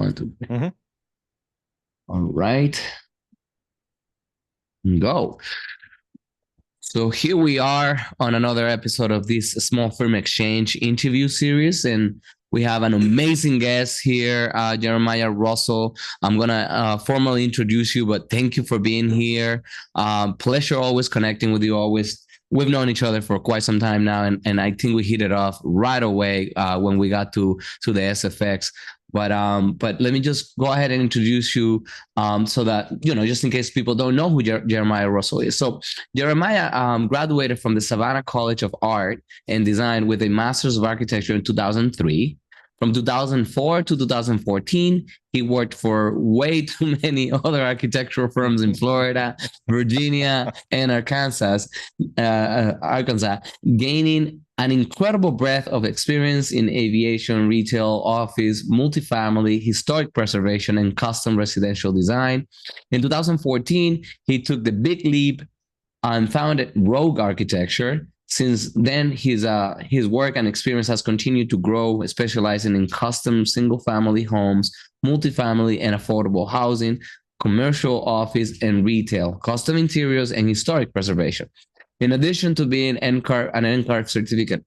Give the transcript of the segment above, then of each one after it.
One, two, three. Mm-hmm. All right. Go. So here we are on another episode of this Small Firm Exchange interview series, and we have an amazing guest here, Jeremiah Russell. I'm gonna formally introduce you, but thank you for being here. Pleasure always connecting with you. Always, we've known each other for quite some time now, and I think we hit it off right away when we got to the SFX. But let me just go ahead and introduce you so that just in case people don't know who Jeremiah Russell is. So Jeremiah graduated from the Savannah College of Art and Design with a Master's of Architecture in 2003. From 2004 to 2014, he worked for way too many other architectural firms in Florida, Virginia, and Arkansas, gaining an incredible breadth of experience in aviation, retail, office, multifamily, historic preservation, and custom residential design. In 2014, he took the big leap and founded Rogue Architecture. Since then, his work and experience has continued to grow, specializing in custom single-family homes, multifamily and affordable housing, commercial, office, and retail, custom interiors, and historic preservation. In addition to being an NCARF certificate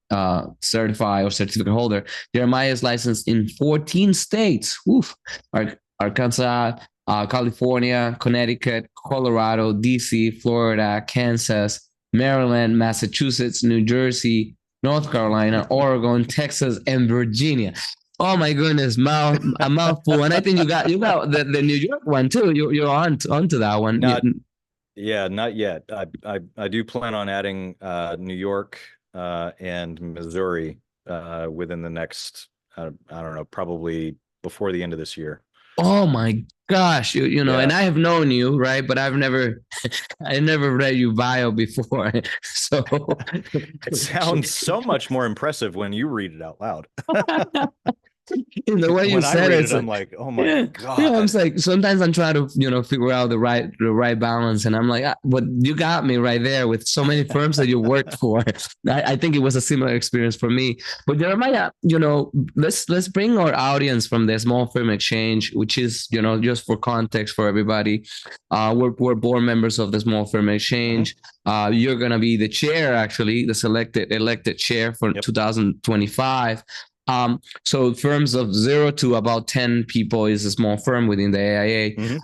certified or certificate holder, Jeremiah is licensed in 14 states. Oof. Arkansas, California, Connecticut, Colorado, DC, Florida, Kansas, Maryland, Massachusetts, New Jersey, North Carolina, Oregon, Texas, and Virginia. Oh my goodness, a mouthful. And I think you got the New York one too. You're onto that one. Not yet. I do plan on adding New York and Missouri within the next I don't know, probably before the end of this year. Oh my gosh, Yeah. and I have known you, right? But I never read your bio before. So it sounds so much more impressive when you read it out loud. In the way you said it, I'm like, oh my God. Yeah, I'm like, sometimes I'm trying to, figure out the right balance. And I'm like, but you got me right there with so many firms that you worked for. I think it was a similar experience for me. But Jeremiah, let's bring our audience from the Small Firm Exchange, which is, just for context for everybody. We're board members of the Small Firm Exchange. You're going to be the chair, actually, the elected chair for 2025. So firms of 0 to about 10 people is a small firm within the AIA.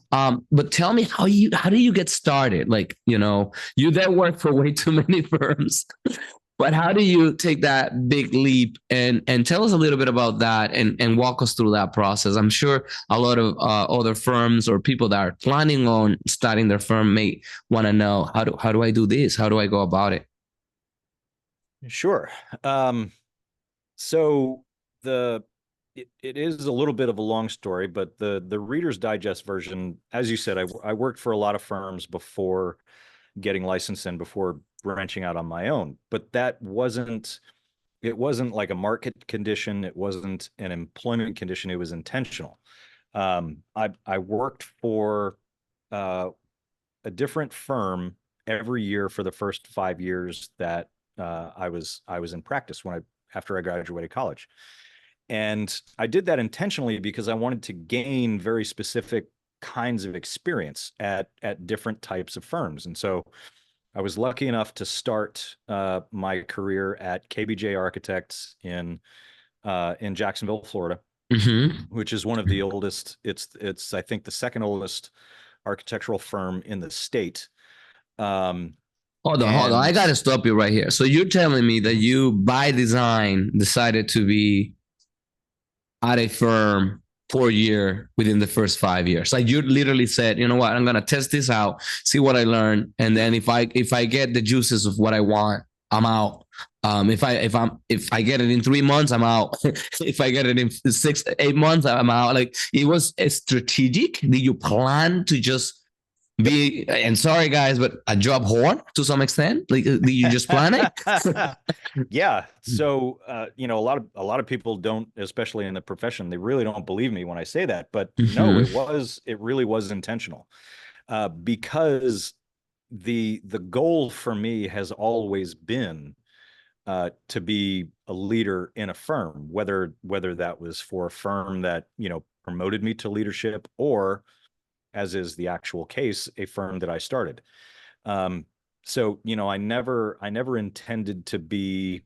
But tell me how do you get started? Like, you there work for way too many firms, but how do you take that big leap and tell us a little bit about that and walk us through that process? I'm sure a lot of other firms or people that are planning on starting their firm may want to know how do I do this? How do I go about it? Sure. So it is a little bit of a long story, but the Reader's Digest version, as you said, I worked for a lot of firms before getting licensed and before branching out on my own. But it wasn't like a market condition. It wasn't an employment condition. It was intentional. I worked for a different firm every year for the first 5 years that I was in practice after I graduated college. And I did that intentionally because I wanted to gain very specific kinds of experience at different types of firms. And so I was lucky enough to start my career at KBJ Architects in Jacksonville, Florida, which is one of the oldest. It's I think the second oldest architectural firm in the state. Hold on. I got to stop you right here. So you're telling me that you, by design, decided to be at a firm for a year within the first 5 years. Like, you literally said, you know what, I'm going to test this out, see what I learn. And then if I get the juices of what I want, I'm out. If I get it in 3 months, I'm out. If I get it in 6-8 months, I'm out. Like, it was strategic. Did you plan to just be, and sorry guys, but a job whore to some extent? Like, do you just plan it? Yeah. So a lot of people don't, especially in the profession, they really don't believe me when I say that. But no, it really was intentional, because the goal for me has always been to be a leader in a firm, whether that was for a firm that promoted me to leadership, or, as is the actual case, a firm that I started. So, I never intended to be,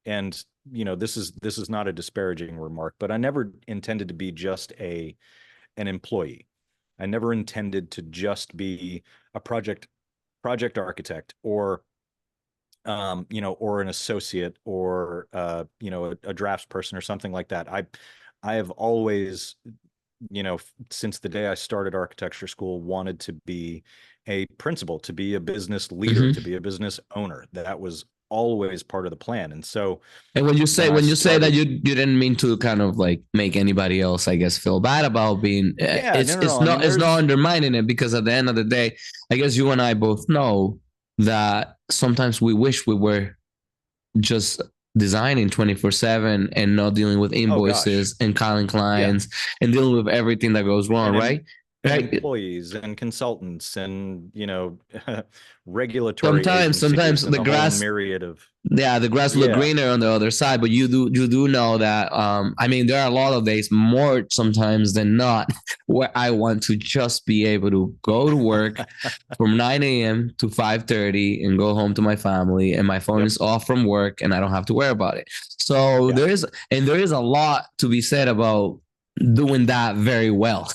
and, this is not a disparaging remark, but I never intended to be just an employee. I never intended to just be a project architect, or or an associate, or a drafts person or something like that. I have always, since the day I started architecture school, wanted to be a principal, to be a business leader, to be a business owner. That was always part of the plan. And so And when you say when I that started, you didn't mean to kind of like make anybody else, I guess, feel bad about being, yeah, no, no, no. I mean, it's not there's, undermining it, because at the end of the day, I guess you and I both know that sometimes we wish we were just designing 24/7 and not dealing with oh gosh, invoices and calling yeah. clients and dealing with everything that goes wrong, And right? and Right. employees and consultants and, regulatory Sometimes agencies and the the whole grass, myriad of, yeah, the grass look yeah. greener on the other side, but you do know that, I mean, there are a lot of days, more sometimes than not, where I want to just be able to go to work from 9 a.m. to 5:30 and go home to my family, and my phone Yep. is off from work and I don't have to worry about it. So Yeah. there is a lot to be said about doing that very well.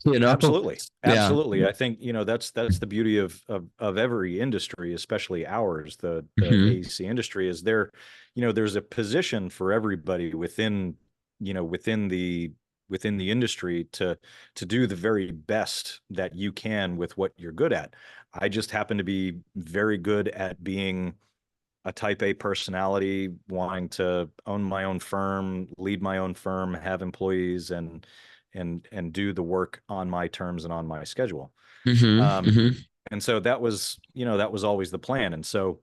you know Absolutely. yeah. Absolutely. I think, that's the beauty of every industry, especially ours, the Hmm. AEC industry, is there's a position for everybody within, within the industry to do the very best that you can with what you're good at. I just happen to be very good at being a type A personality, wanting to own my own firm, lead my own firm, have employees, and do the work on my terms and on my schedule. Hmm. Um, Hmm. and so that was always the plan. And so,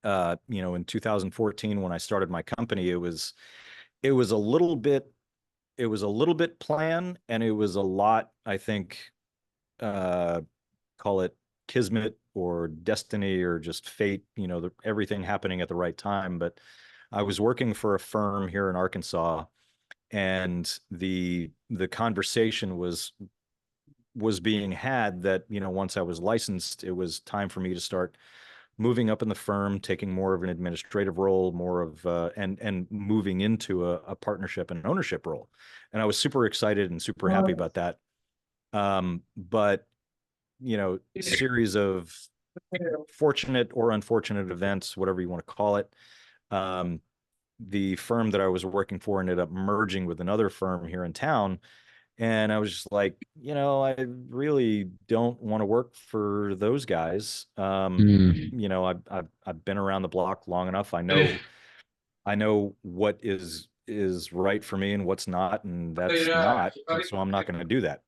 in 2014, when I started my company, it was a little bit plan, and it was a lot, I think, uh, call it kismet or destiny or just fate, everything happening at the right time. But I was working for a firm here in Arkansas, and the conversation was being had that, once I was licensed, it was time for me to start moving up in the firm, taking more of an administrative role, more of and moving into a partnership and ownership role. And I was super excited and super happy about that. But, series of fortunate or unfortunate events, whatever you want to call it. Um, the firm that I was working for ended up merging with another firm here in town. And I was just like, I really don't want to work for those guys. Mm. I've been around the block long enough. I know what is right for me and what's not, and that's not. And so I'm not going to do that.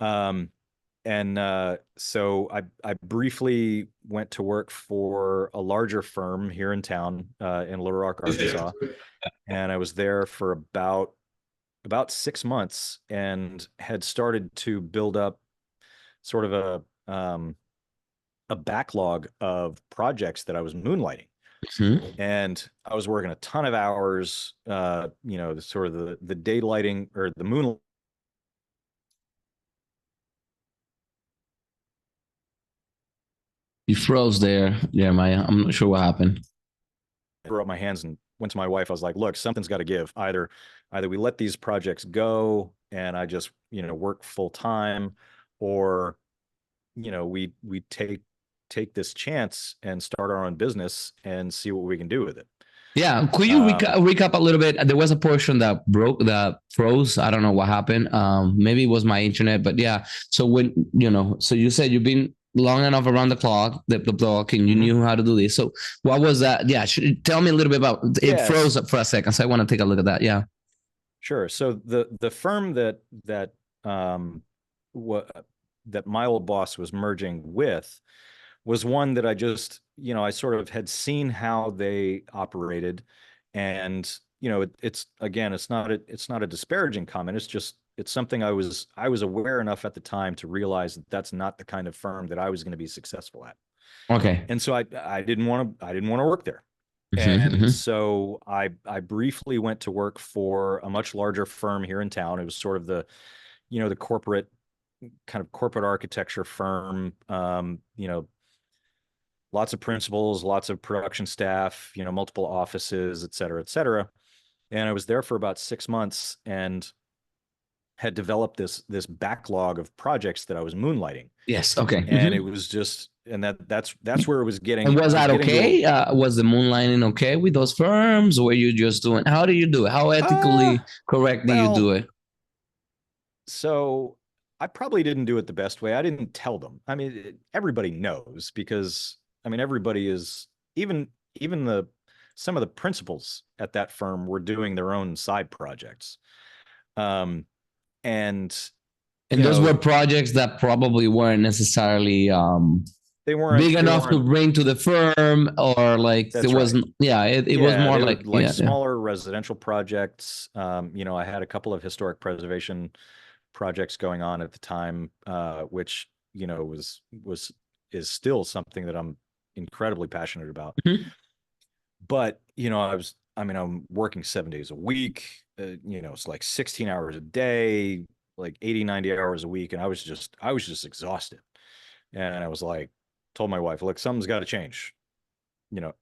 Um, and so I briefly went to work for a larger firm here in town, in Little Rock, Arkansas, and I was there for about 6 months, and had started to build up sort of a backlog of projects that I was moonlighting. Mhm. And I was working a ton of hours, sort of the daylighting or the moon. You froze there, Jeremiah. I'm not sure what happened. Threw up my hands and went to my wife. I was like, look, something's got to give. Either we let these projects go and I just, work full time, or, we take this chance and start our own business and see what we can do with it. Yeah, could you Um, recap a little bit? There was a portion that froze. I don't know what happened. Maybe it was my internet, but yeah. So so you said you've been long enough around the clock, the block, and you mhm. knew how to do this. So what was that? Yeah, tell me a little bit about it. Yes, Froze up for a second, so I want to take a look at that. Yeah. sure. So the firm um what that my old boss was merging with was one that I just, I sort of had seen how they operated. And, it's again, it's not a disparaging comment. It's something I was aware enough at the time to realize that that's not the kind of firm that I was going to be successful at. Okay. And so I didn't want to work there. And so I briefly went to work for a much larger firm here in town. It was sort of the, the corporate kind of corporate architecture firm, lots of principals, lots of production staff, multiple offices, et cetera, et cetera. And I was there for about 6 months and had developed this backlog of projects that I was moonlighting. Yes. Okay. And it was just, and that's where it was getting. And was it that getting okay? Was the moonlighting okay with those firms? Or were you just doing, how do you do it? How ethically correct do you do well, it? so I probably didn't do it the best way. I didn't tell them. I mean, everybody knows because I mean, everybody is even some of the principals at that firm were doing their own side projects. Um, and And those were projects that probably weren't necessarily big enough to bring to the firm, or like it wasn't. Right. Yeah, it was more like smaller residential projects. I had a couple of historic preservation projects going on at the time, which is still something that I'm incredibly passionate about. Mm-hmm. But I'm working 7 days a week. It's like 16 hours a day, like 80, 90 hours a week, and I was just exhausted. And I was like, told my wife, look, something's got to change.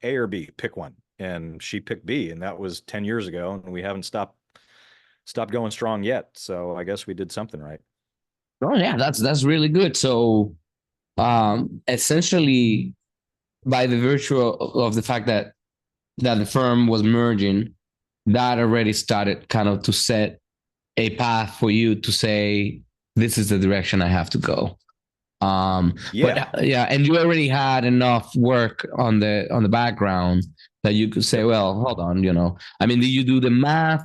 A or B, pick one. And she picked B, and that was 10 years ago, and we haven't stopped going strong yet. So I guess we did something right. Oh yeah, that's really good. So essentially, by the virtue of the fact that the firm was merging, that already started kind of to set a path for you to say, this is the direction I have to go. And you already had enough work on the background that you could say, well, hold on, I mean, do you do the math?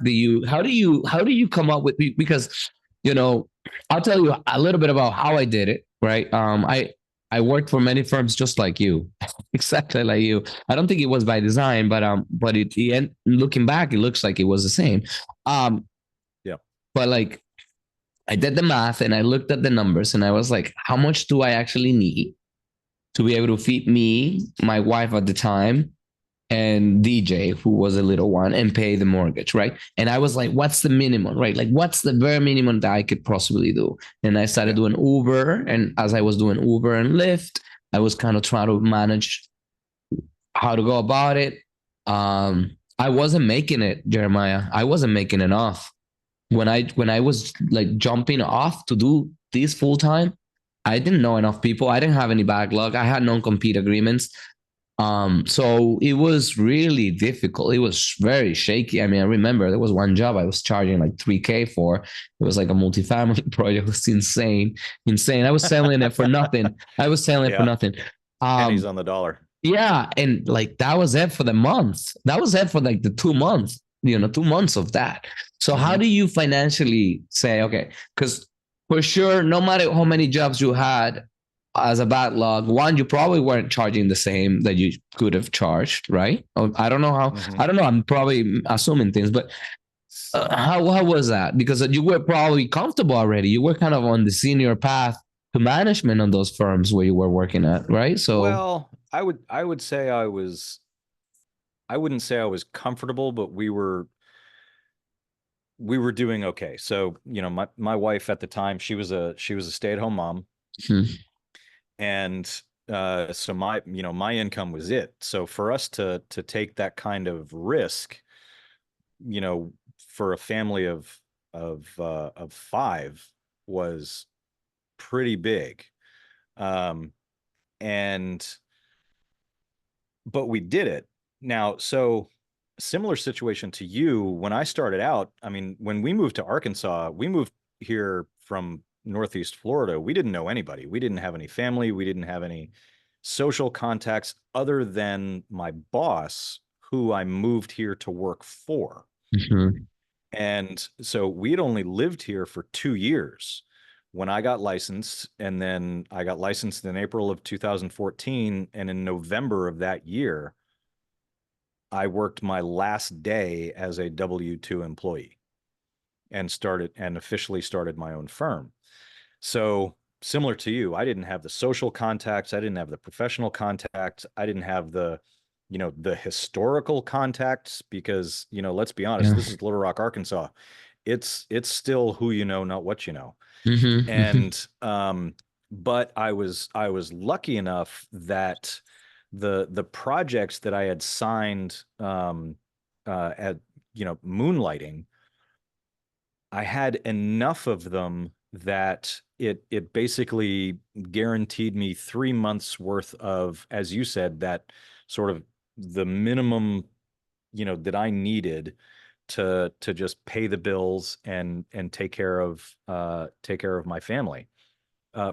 How do you come up with, because, I'll tell you a little bit about how I did it, right? I worked for many firms just like you, exactly like you. I don't think it was by design, but looking back, it looks like it was the same. But like, I did the math and I looked at the numbers and I was like, how much do I actually need to be able to feed me, my wife at the time, and DJ, who was a little one, and pay the mortgage, right? And I was like, what's the minimum, right? Like, what's the bare minimum that I could possibly do? And I started doing Uber. And as I was doing Uber and Lyft, I was kind of trying to manage how to go about it. I wasn't making it, Jeremiah. I wasn't making enough. When I was like jumping off to do this full time, I didn't know enough people. I didn't have any backlog. I had non-compete agreements. So it was really difficult. It was very shaky. I mean, I remember there was one job I was charging like 3K for. It was like a multifamily project. It was insane. I was selling it for nothing. For nothing. Pennies on the dollar. Yeah. And like, that was it for the month. That was it for like the 2 months, 2 months of that. So how do you financially say, okay, because for sure, no matter how many jobs you had as a backlog, one, you probably weren't charging the same that you could have charged, right? I don't know how, I don't know. I'm probably assuming things, but how was that? Because you were probably comfortable already. You were kind of on the senior path to management on those firms where you were working at, right? So, well, I would say I wouldn't say I was comfortable, but we were doing okay. So, my wife at the time, she was a stay-at-home mom. And so my income was it. So for us to take that kind of risk, for a family of 5 was pretty big. But we did it. Now, so similar situation to you. When I started out, I mean, when we moved to Arkansas, we moved here from Northeast Florida. We didn't know anybody. We didn't have any family. We didn't have any social contacts other than my boss, who I moved here to work for. And so we had only lived here for 2 years when I got licensed. And then I got licensed in April of 2014. And in November of that year, I worked my last day as a W-2 employee and officially started my own firm. So similar to you, I didn't have the social contacts. I didn't have the professional contacts. I didn't have the the historical context, because, let's be honest, Yeah. this is Little Rock, Arkansas. It's still who you know, not what you know. Hmm. And but I was lucky enough that the projects that I had signed at moonlighting, I had enough of them that it basically guaranteed me 3 months worth of, as you said, that sort of the minimum, that I needed to just pay the bills and take care of my family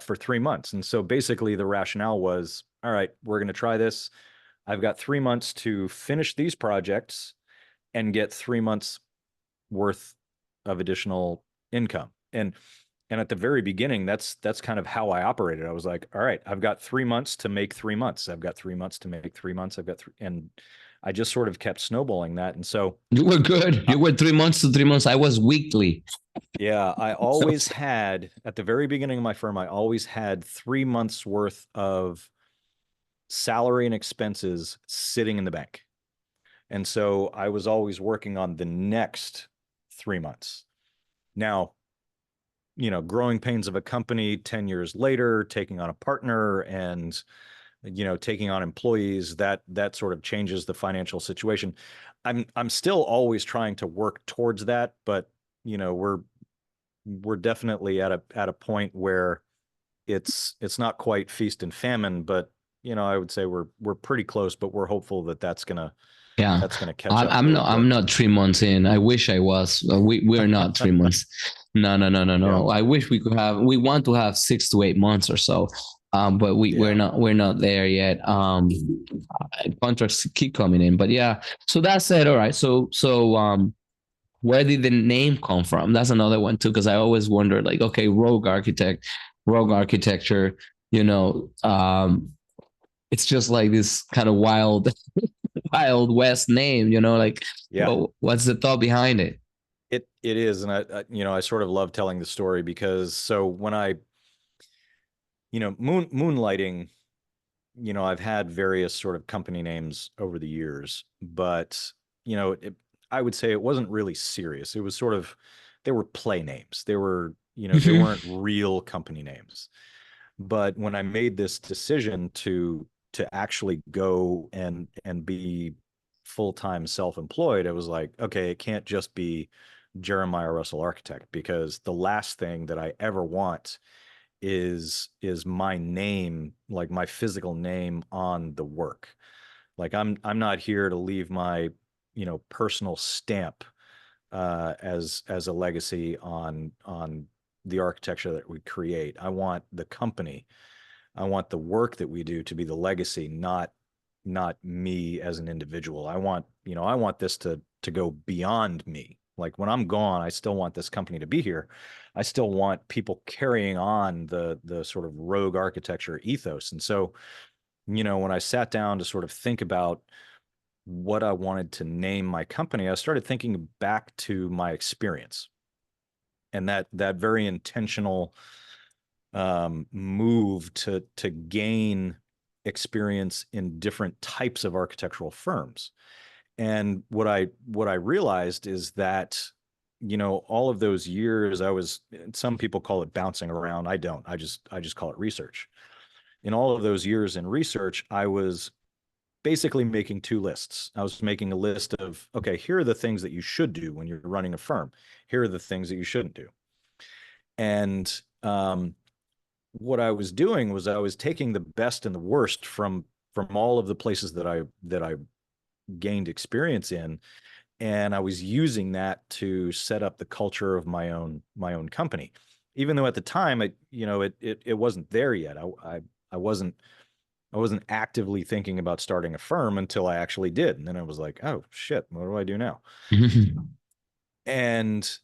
for 3 months. And so basically the rationale was, all right, we're going to try this. I've got 3 months to finish these projects and get 3 months worth of additional income. And at the very beginning, that's kind of how I operated. I was like, all right, I've got 3 months to make 3 months. I've got 3 months to make 3 months. I've got three, and I just sort of kept snowballing that. And so, You were good. uh, You were 3 months to 3 months. I was weekly. yeah, I So always had, at the very beginning of my firm, I always had 3 months worth of salary and expenses sitting in the bank. And so I was always working on the next 3 months. Now, growing pains of a company 10 years later, taking on a partner and, taking on employees, that sort of changes the financial situation. I'm still always trying to work towards that, but we're definitely at a point where it's not quite feast and famine, but I would say we're pretty close, but we're hopeful that yeah, that's gonna catch I'm, up I'm really not. I'm quick. not 3 months in. I wish I was. We're not 3 months. No, no, no, no, Yeah, no. I wish we could have. We want to have 6 to 8 months or so. But we're yeah. not. We're not there yet. Contracts keep coming in, but yeah. So that said, all right. Where did the name come from? That's another one too, because I always wonder, like, okay, rogue architecture. You know, it's just like this kind of wild west name. Like, Yeah, what's the thought behind it? it is. And I sort of love telling the story because so when I, moonlighting, I've had various sort of company names over the years, but you know, it, I would say it wasn't really serious. It was sort of, they were play names. They weren't real company names. But when I made this decision to actually go and be full-time self-employed, I was like, okay, it can't just be Jeremiah Russell Architect, because the last thing that I ever want is my name, like my physical name on the work. Like I'm not here to leave my, personal stamp as a legacy on the architecture that we create. I want the company, I want the work that we do to be the legacy, not me as an individual. I want this to go beyond me. Like when I'm gone, I still want this company to be here. I still want people carrying on the sort of rogue architecture ethos. And so, when I sat down to sort of think about what I wanted to name my company, I started thinking back to my experience and that very intentional move to gain experience in different types of architectural firms. And what I realized is that, all of those years some people call it bouncing around. I don't. I just call it research. In all of those years in research, I was basically making two lists. I was making a list of, okay, here are the things that you should do when you're running a firm. Here are the things that you shouldn't do. And what I was doing was I was taking the best and the worst from all of the places that I gained experience in, and I was using that to set up the culture of my own company. Even though at the time it wasn't there yet. I wasn't actively thinking about starting a firm until I actually did. And then I was like, oh shit, what do I do now? And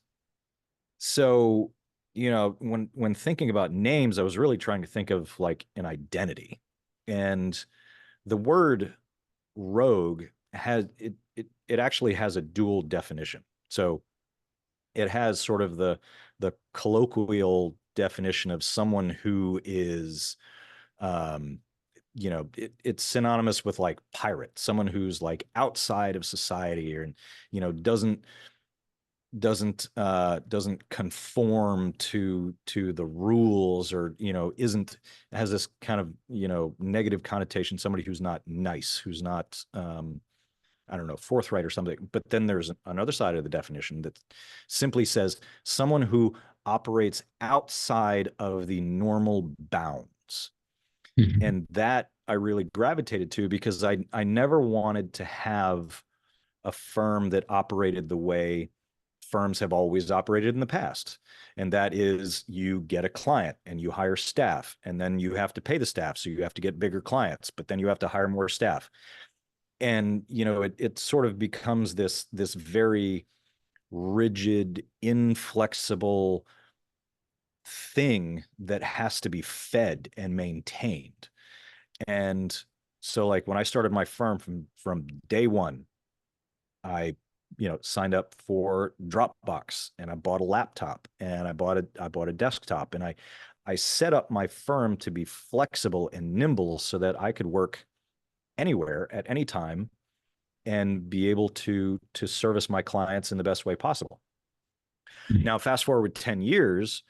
so, when thinking about names, I was really trying to think of like an identity. And the word rogue it actually has a dual definition. So it has sort of the colloquial definition of someone who is um it's synonymous with like pirate, someone who's like outside of society, or, doesn't conform to the rules, or, has this kind of, negative connotation, somebody who's not nice, who's not, I don't know, forthright or something. But then there's another side of the definition that simply says someone who operates outside of the normal bounds. Mhm. And that I really gravitated to, because I never wanted to have a firm that operated the way firms have always operated in the past. And that is, you get a client and you hire staff, and then you have to pay the staff. So you have to get bigger clients, but then you have to hire more staff. And, it sort of becomes this very rigid, inflexible thing that has to be fed and maintained. And so, like, when I started my firm, from day one, I, signed up for Dropbox, and I bought a laptop, and I bought a desktop, and I set up my firm to be flexible and nimble so that I could work anywhere at any time and be able to service my clients in the best way possible. Now, fast forward 10 years,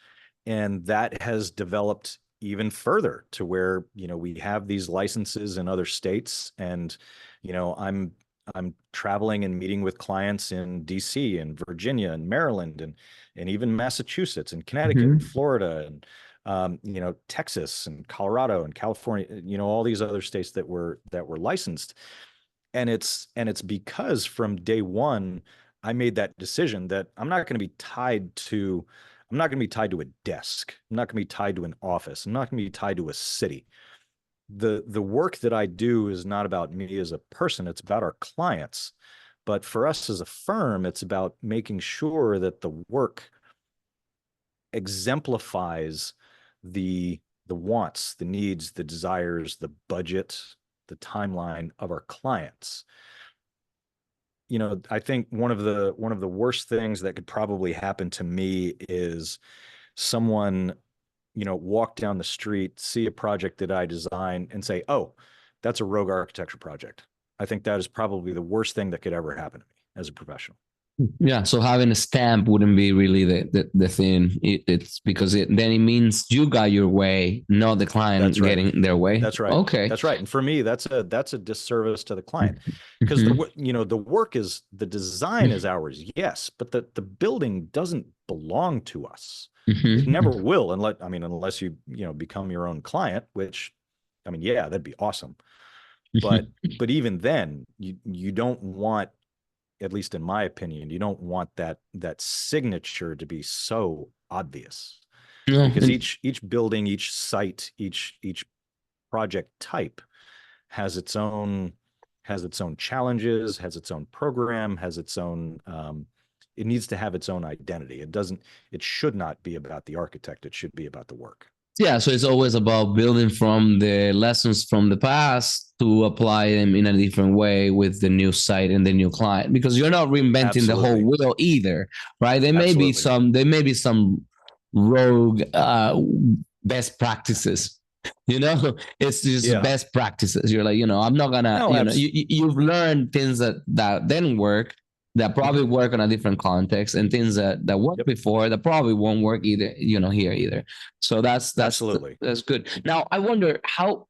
and that has developed even further to where, we have these licenses in other states, and, I'm traveling and meeting with clients in DC and Virginia and Maryland, and even Massachusetts and Connecticut and Mhm. Florida, and, Texas and Colorado and California, all these other states that were licensed. And it's because from day one, I made that decision that I'm not going to be tied to a desk. I'm not going to be tied to an office. I'm not going to be tied to a city. The work that I do is not about me as a person. It's about our clients. But for us as a firm, it's about making sure that the work exemplifies the wants, the needs, the desires, the budget, the timeline of our clients. I think one of the worst things that could probably happen to me is someone, walk down the street, see a project that I designed, and say, "Oh, that's a rogue architecture project." I think that is probably the worst thing that could ever happen to me as a professional. Yeah, so having a stamp wouldn't be really the thing. It's because then it means you got your way, not the client That's right. getting their way. That's right. Okay. That's right. And for me, that's a disservice to the client, because Mhm. the work is, the design is ours, yes, but the building doesn't belong to us. It never Mhm. will, unless you become your own client, which, yeah, that'd be awesome. But Mhm. even then, you don't want, at least in my opinion, you don't want that signature to be so obvious, No, because each building, each site, each project type has its own challenges, has its own program, has its own, it needs to have its own identity. It should not be about the architect. It should be about the work. yeah, so it's always about building from the lessons from the past to apply them in a different way with the new site and the new client, because you're not reinventing the whole Absolutely. wheel either, right? Absolutely. There may be some rogue best practices. It's just Yeah. best practices. You're like, I'm not gonna, No, you've learned things that didn't work, that probably Mhm. work on a different context, and things that worked Yep. before that probably won't work either, here either. So Absolutely. that's good. Now I wonder how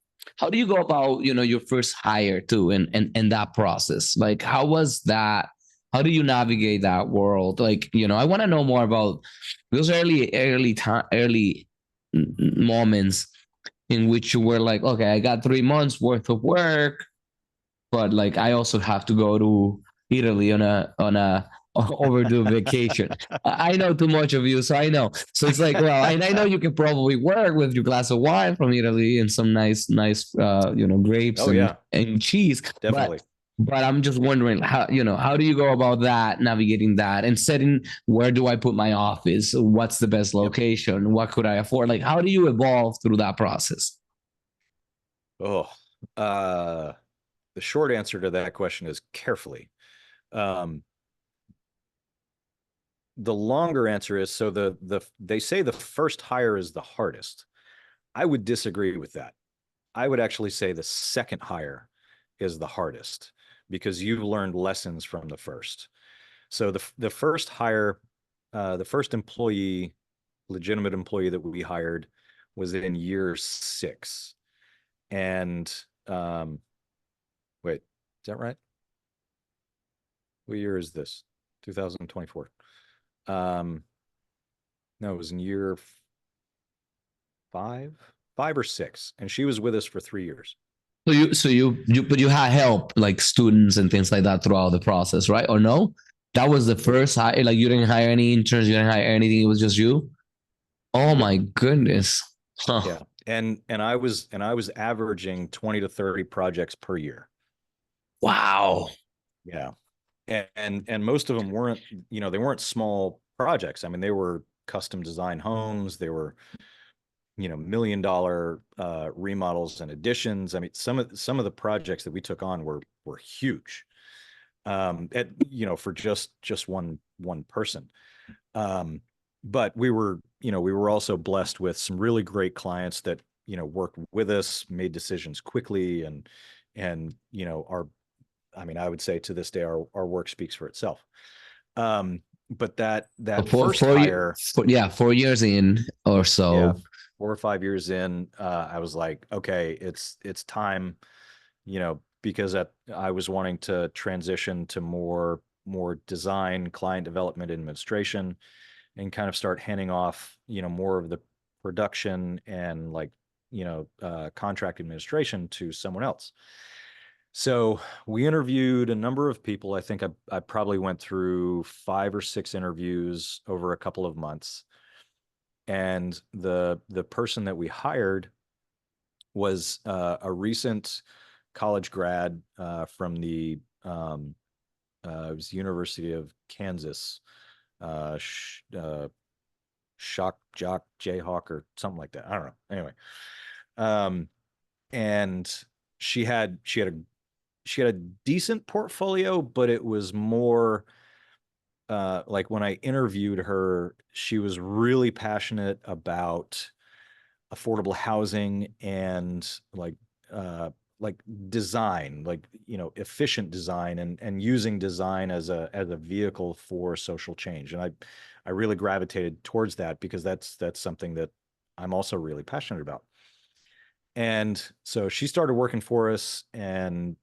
do you go about your first hire too, and that process? Like, how was that? How do you navigate that world? Like, I want to know more about those early moments in which you were like, okay, I got 3 months worth of work, but like I also have to go to Italy on a overdue vacation. I know too much of you, so I know. So it's like, well, and I know you can probably work with your glass of wine from Italy and some nice, grapes Oh and yeah, cheese. But definitely. I'm just wondering how do you go about that, navigating that, and setting where do I put my office? What's the best Yep. location? What could I afford? Like, how do you evolve through that process? Oh, uh, the short answer to that question is carefully. Um, the longer answer is, so they say the first hire is the hardest. I would disagree with that. I would actually say the second hire is the hardest because you've learned lessons from the first. So the first hire, the first employee, legitimate employee that we hired was in year 6. And wait, is that right? What year is this? 2024. No, it was in year 5 or 6, and she was with us for 3 years. But you had help like students and things like that throughout the process, right? Or no? That was the first hire. Like you didn't hire any interns, you didn't hire anything. It was just you. Oh Yep. my goodness. Huh. Yeah. And I was averaging 20 to 30 projects per year. Wow. Yeah. And most of them weren't, they weren't small projects. I mean, they were custom design homes. They were, $1 million remodels and additions. I mean, some of the projects that we took on were huge. For just one person. But we were also blessed with some really great clients that, worked with us, made decisions quickly, and I would say to this day, our work speaks for itself. But that For first hire, 4 years in or yeah, so. 4 or 5 years in, I was like, okay, it's time, because I was wanting to transition to more design, client development, administration, and kind of start handing off, more of the production and like, contract administration to someone else. So we interviewed a number of people. I think I probably went through 5 or 6 interviews over a couple of months. And the person that we hired was a recent college grad from the it was University of Kansas, Shock Jock Jayhawk or something like that. I don't know. Anyway, um, and she had a decent portfolio, but it was more like when I interviewed her, she was really passionate about affordable housing and like design, like efficient design, and using design as a vehicle for social change. And I really gravitated towards that because that's something that I'm also really passionate about. And so she started working for us, and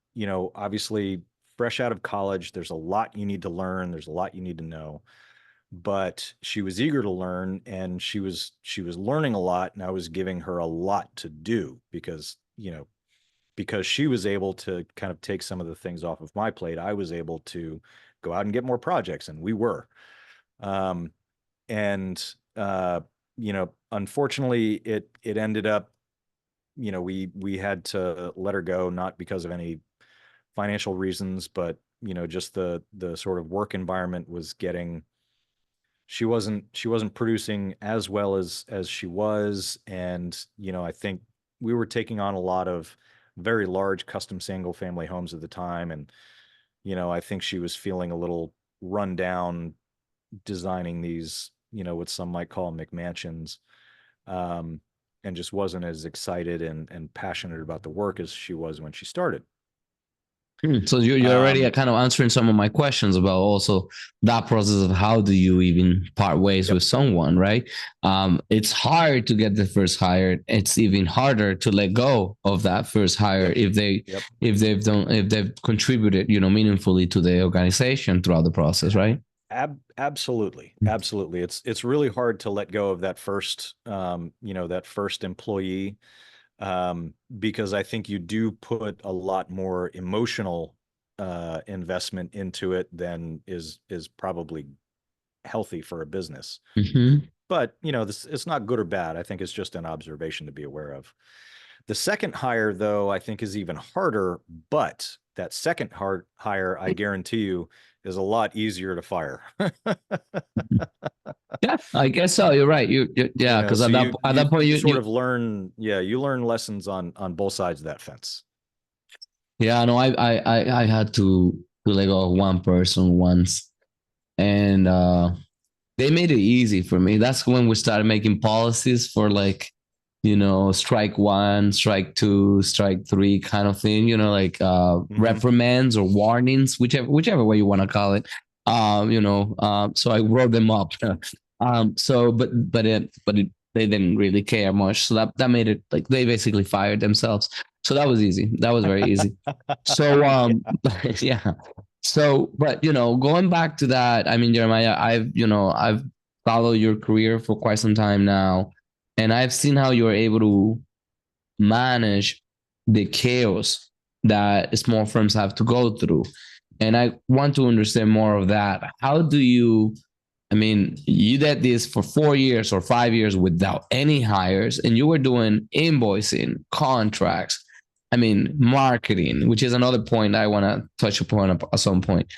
obviously fresh out of college, there's a lot you need to learn, there's a lot you need to know, but she was eager to learn, and she was learning a lot, and I was giving her a lot to do because she was able to kind of take some of the things off of my plate. I was able to go out and get more projects, and we were. Um, and unfortunately, it ended up, we had to let her go, not because of any financial reasons, but just the sort of work environment was getting. She wasn't producing as well as she was, and I think we were taking on a lot of very large custom single family homes at the time, and I think she was feeling a little run down designing these, what some might call McMansions, um, and just wasn't as excited and passionate about the work as she was when she started. So you're already Um, kind of answering some of my questions about also that process of how do you even part ways yep, with someone, right? It's hard to get the first hire. It's even harder to let go of that first hire yep, if they yep. if they've contributed, meaningfully to the organization throughout the process, right? Absolutely, absolutely. It's really hard to let go of that first employee, because I think you do put a lot more emotional investment into it than is probably healthy for a business. Mm-hmm. But this, it's not good or bad. I think it's just an observation to be aware of. The second hire, though, I think is even harder. But that second hire, I guarantee you, is a lot easier to fire. Yeah, I guess so. You're right. Yeah, because So at that you at you that point you you sort of learn, yeah, you learn lessons on both sides of that fence. yeah, no, I had to let go of one person once, and they made it easy for me. That's when we started making policies for like strike one, strike two, strike three kind of thing, like Hmm. reprimands or warnings, whichever way you want to call it. So I wrote them up. So they didn't really care much. So that made it like they basically fired themselves. So that was easy. That was very easy. So Yeah. yeah. So, but going back to that, I mean, Jeremiah, I've followed your career for quite some time now, and I've seen how you're able to manage the chaos that small firms have to go through. And I want to understand more of that. How do you, I mean, you did this for 4 years or 5 years without any hires, and you were doing invoicing, contracts, I mean, marketing, which is another point I want to touch upon at some point.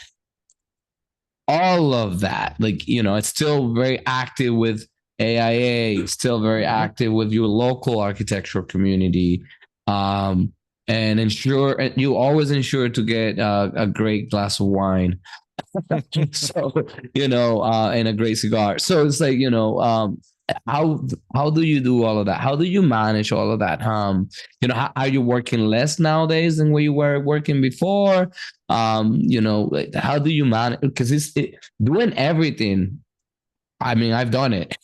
All of that, like, it's still very active with AIA, still very Mhm. active with your local architectural community. Um, and you always ensure to get a great glass of wine. So, and a great cigar. So it's like, how how do you do all of that? How do you manage all of that? Are you working less nowadays than where you were working before? Like, how do you manage? Because doing everything. I mean, I've done it.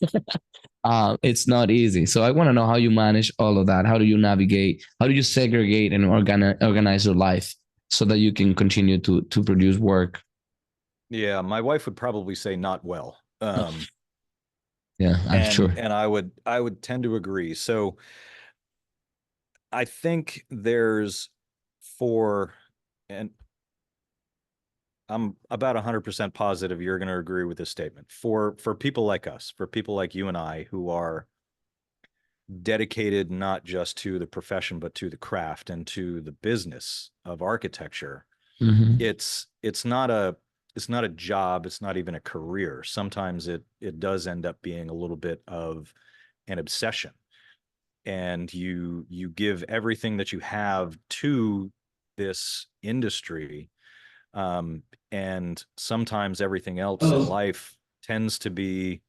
It's not easy. So I want to know how you manage all of that. How do you navigate? How do you segregate and organize your life so that you can continue to produce work? Yeah, my wife would probably say not well. Yeah, I'm And sure. I would tend to agree. So I think there's for and I'm about 100% positive you're going to agree with this statement. For people like us, for people like you and I who are dedicated not just to the profession but to the craft and to the business of architecture, Hmm. it's not a job, it's not even a career. Sometimes it does end up being a little bit of an obsession, and you give everything that you have to this industry, um, and sometimes everything else in life tends to be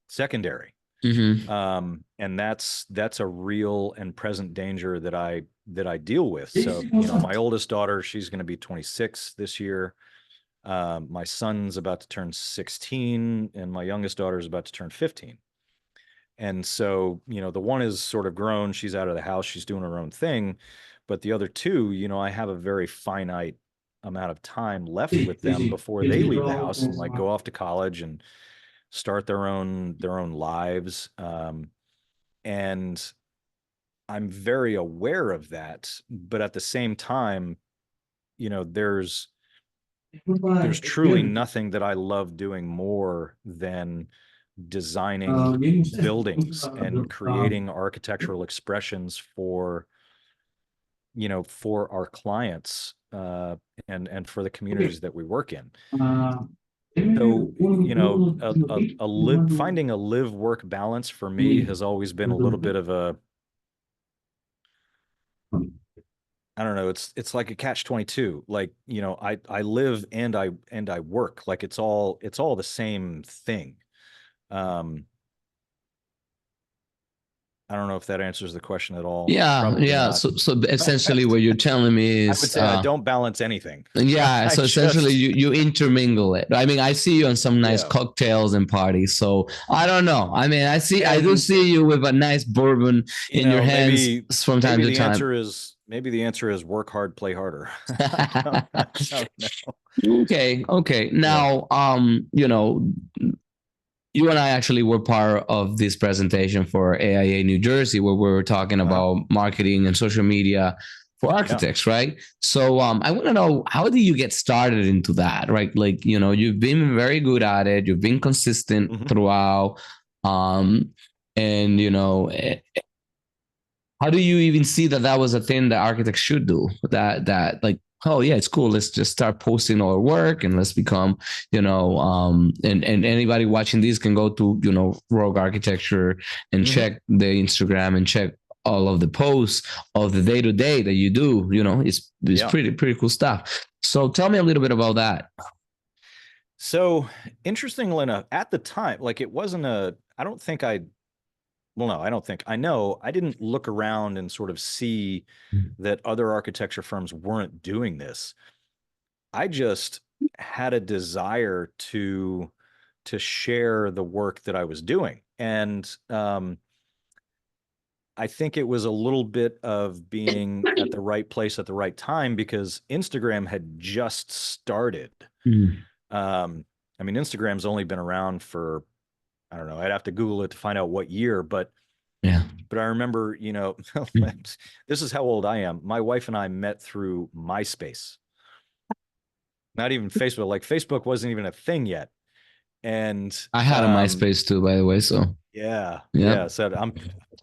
secondary. Hmm. And that's a real and present danger that I deal with. So, my oldest daughter, she's going to be 26 this year. My son's about to turn 16, and my youngest daughter is about to turn 15. And so, the one is sort of grown. She's out of the house. She's doing her own thing. But the other two, I have a very finite amount of time left with them before they leave the house and like go off to college and start their own lives. And I'm very aware of that. But at the same time, there's truly nothing that I love doing more than designing buildings and creating architectural expressions for our clients, and for the communities that we work in. So, finding a live work balance for me has always been a little bit of a, I don't know, it's like a catch 22. Like, I live and I work. Like it's all the same thing. Um, I don't know if that answers the question at all. Yeah, Probably yeah. not. So essentially, what you're telling me I would is, say I don't balance anything. yeah. I So essentially, just, you intermingle it. I mean, I see you on some nice yeah. cocktails and parties. So I don't know. I mean, I do And see you with a nice bourbon in your hands maybe from time maybe to the time. answer is maybe the answer is work hard, play harder. I don't know. Okay, okay. Yeah. Now, you and I actually were part of this presentation for AIA New Jersey, where we were talking Uh-huh. about marketing and social media for Yeah. architects, right? So I want to know, how do you get started into that, right? Like, you've been very good at it, you've been consistent Hmm. throughout, um, and how do you even see that that was a thing that architects should do? That like, oh yeah, it's cool. Let's just start posting our work and let's become, and anybody watching this can go to, Rogue Architecture and Hmm. check the Instagram and check all of the posts of the day to day that you do. It's Yeah. pretty cool stuff. So tell me a little bit about that. So interestingly enough, at the time, like it wasn't a, I don't think I well, no, I don't think I know. I didn't look around and sort of see that other architecture firms weren't doing this. I just had a desire to share the work that I was doing. And I think it was a little bit of being at the right place at the right time because Instagram had just started. Mm. Um, I mean, Instagram's only been around for, I don't know, I'd have to Google it to find out what year, Yeah. but I remember, this is how old I am. My wife and I met through MySpace, not even Facebook. Like Facebook wasn't even a thing yet. And I had a MySpace too, by the way. So yeah, yeah. yeah. So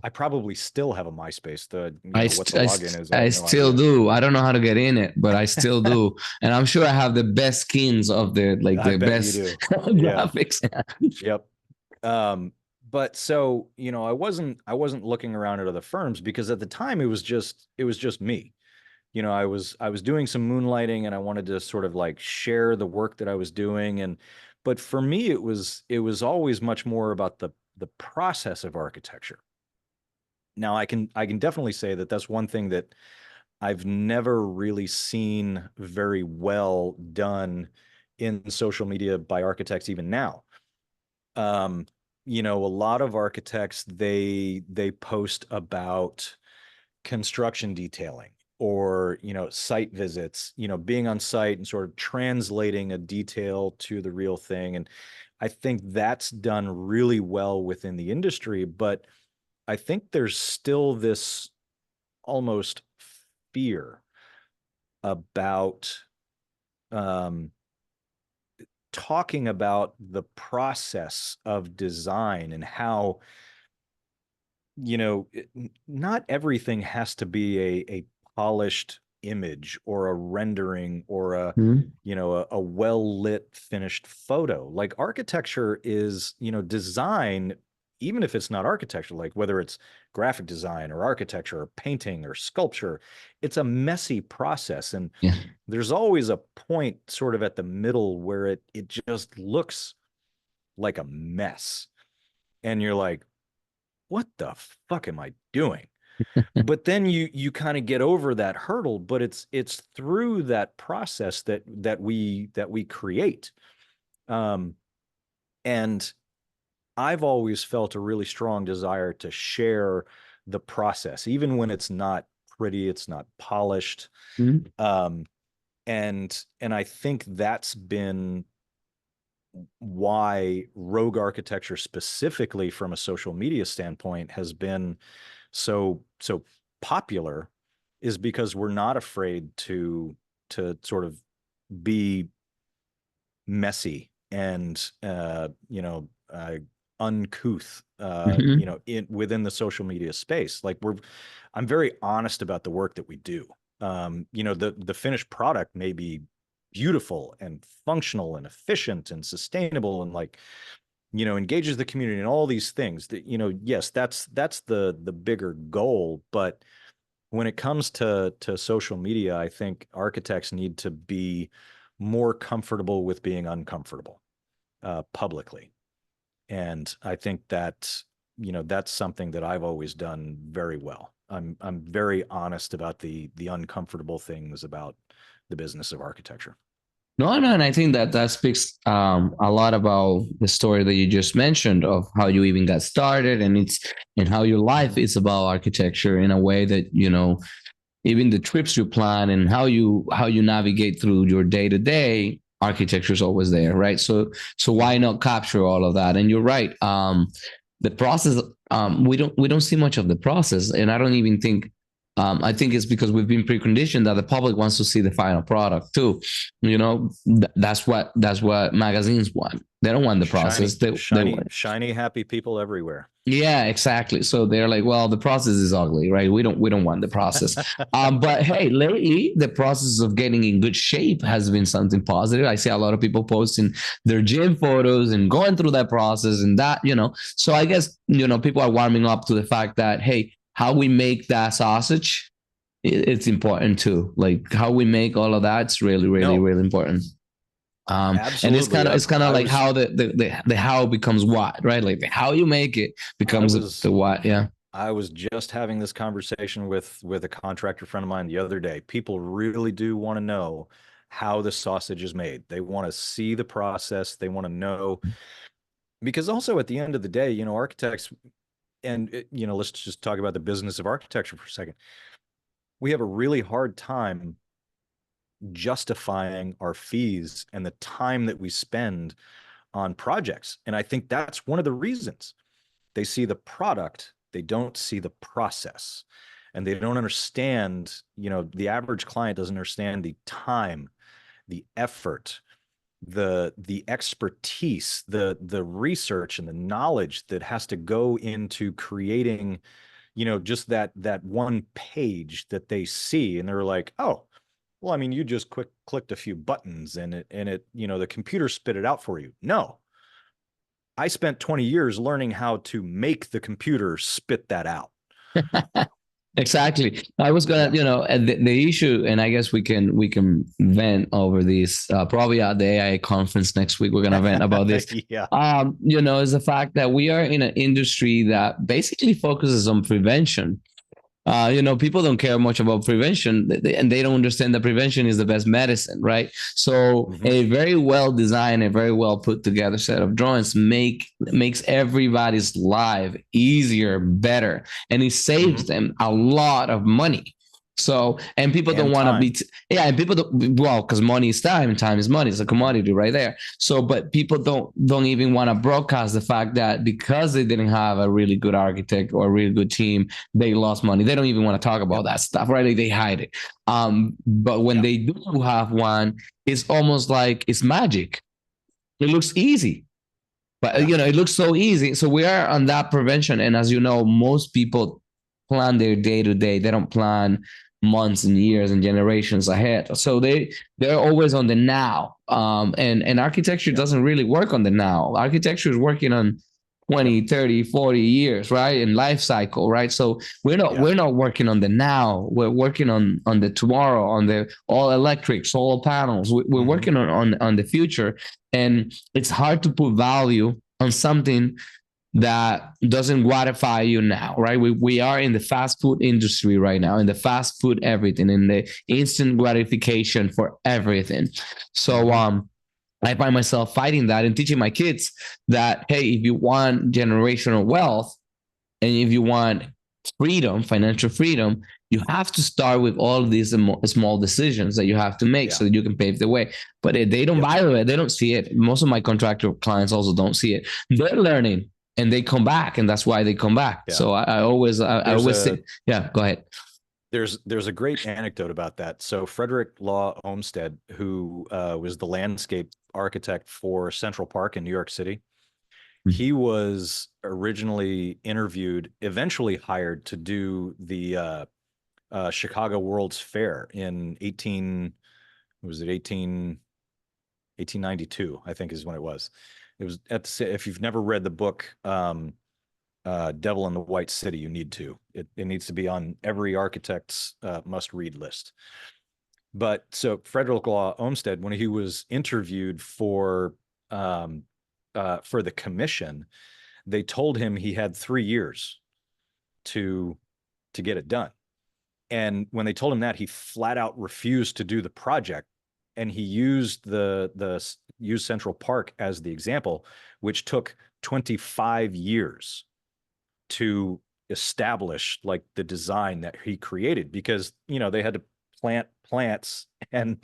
I probably still have a MySpace. I, What the st- I, login st- is, I I have no still idea. do. I don't know how to get in it, but I still do. And I'm sure I have the best skins of I the bet you best do. Yeah. graphics. Yep. But so, I wasn't looking around at other firms because at the time it was just me. I was doing some moonlighting and I wanted to sort of like share the work that I was doing. But for me, it was always much more about the process of architecture. Now I can definitely say that that's one thing that I've never really seen very well done in social media by architects even now. Um, a lot of architects they post about construction detailing or site visits, being on site and sort of translating a detail to the real thing. And I think that's done really well within the industry, but I think there's still this almost fear about um, talking about the process of design and how not everything has to be a polished image or a rendering or Hmm? a well lit finished photo. Like architecture is, design, even if it's not architecture, like whether it's graphic design or architecture or painting or sculpture, it's a messy process. And Yeah. there's always a point sort of at the middle where it just looks like a mess. And you're like, what the fuck am I doing? But then you kind of get over that hurdle, but it's through that process that we create. Um, and I've always felt a really strong desire to share the process, even when it's not pretty, it's not polished. Mhm. Um, and I think that's been why rogue architecture specifically from a social media standpoint has been so popular is because we're not afraid to sort of be messy and uncouth Mhm. in within the social media space. Like I'm very honest about the work that we do. The finished product may be beautiful and functional and efficient and sustainable and like engages the community and all these things that yes, that's the bigger goal. But when it comes to social media, I think architects need to be more comfortable with being uncomfortable publicly. And I think that's something that I've always done very well. I'm very honest about the uncomfortable things about the business of architecture. No, no, and I think that that speaks a lot about the story that you just mentioned of how you even got started, and how your life is about architecture in a way that even the trips you plan and how you navigate through your day to day. Architecture is always there, right? So why not capture all of that? And you're right. The process, we don't see much of the process, and I don't even think. I think it's because we've been preconditioned that the public wants to see the final product too. That's what magazines want. They don't want the Shiny, process. They shiny, want. shiny, happy people everywhere. Yeah, exactly. So they're like, well, the process is ugly, right? We don't want the process. But hey, lately the process of getting in good shape has been something positive. I see a lot of people posting their gym photos and going through that process and that. So I guess people are warming up to the fact that hey, how we make that sausage, it's important too. Like how we make all of that's really, really, No, really important. And Absolutely. it's kind of I like was how the how becomes what, right? Like the how you make it I becomes was the what. Yeah. I was just having this conversation with a contractor friend of mine the other day. People really do want to know how the sausage is made. They want to see the process. They want to know, because also at the end of the day, architects and let's just talk about the business of architecture for a second. We have a really hard time justifying our fees and the time that we spend on projects. And I think that's one of the reasons. They see the product, they don't see the process. And they don't understand, the average client doesn't understand the time, the effort, the expertise, the research and the knowledge that has to go into creating, just that one page that they see, and they're like, oh, well, I mean, you just clicked a few buttons and it, the computer spit it out for you. No, I spent 20 years learning how to make the computer spit that out. Exactly. I was gonna, Yeah. the issue, and I guess we can vent over this. Probably at the AI conference next week, we're gonna vent about this. Yeah. Is the fact that we are in an industry that basically focuses on prevention. People don't care much about prevention, and they don't understand that prevention is the best medicine, right? So Mm-hmm. a very well designed, a very well put together set of drawings makes everybody's life easier, better, and it saves Mm-hmm. them a lot of money. So, and people don't And want to be, time. yeah, and people don't, well, because money is time is money, it's a commodity right there. So, but people don't even want to broadcast the fact that because they didn't have a really good architect or a really good team, they lost money. They don't even want to talk about Yep. that stuff, right? Like they hide it. But when Yeah. they do have one, it's almost like it's magic. It looks easy, but Yeah. it looks so easy. So we are on that prevention, and as you know, most people plan their day to day. They don't plan months and years and generations ahead. So they're always on the now. And architecture Yep. doesn't really work on the now. Architecture is working on Yep. 20, 30, 40 years, right? In life cycle, right? So Yeah. we're not working on the now. We're working on the tomorrow, on the all electric solar panels. We're Mm-hmm. working on the future. And it's hard to put value on something that doesn't gratify you now, right? We are in the fast food industry right now, in the fast food everything, in the instant gratification for everything. So Mm-hmm. I find myself fighting that and teaching my kids that, hey, if you want generational wealth and if you want freedom, financial freedom, you have to start with all of these small decisions that you have to make Yeah. so that you can pave the way. But they don't Yep. buy it. They don't see it. Most of my contractor clients also don't see it. They're learning and they come back, and that's why they come back. Yeah. So I There's always a say, yeah, go ahead. there's a great anecdote about that. So Frederick Law Olmsted, who was the landscape architect for Central Park in New York City, he was originally interviewed, eventually hired to do the Chicago World's Fair in 1892, I think is when it was. It was if you've never read the book, Devil in the White City, you need to. It needs to be on every architect's must read list. But so Frederick Law Olmsted, when he was interviewed for the commission, they told him he had 3 years to get it done. And when they told him that, he flat out refused to do the project. And he used used Central Park as the example, which took 25 years to establish like the design that he created, because they had to plant plants and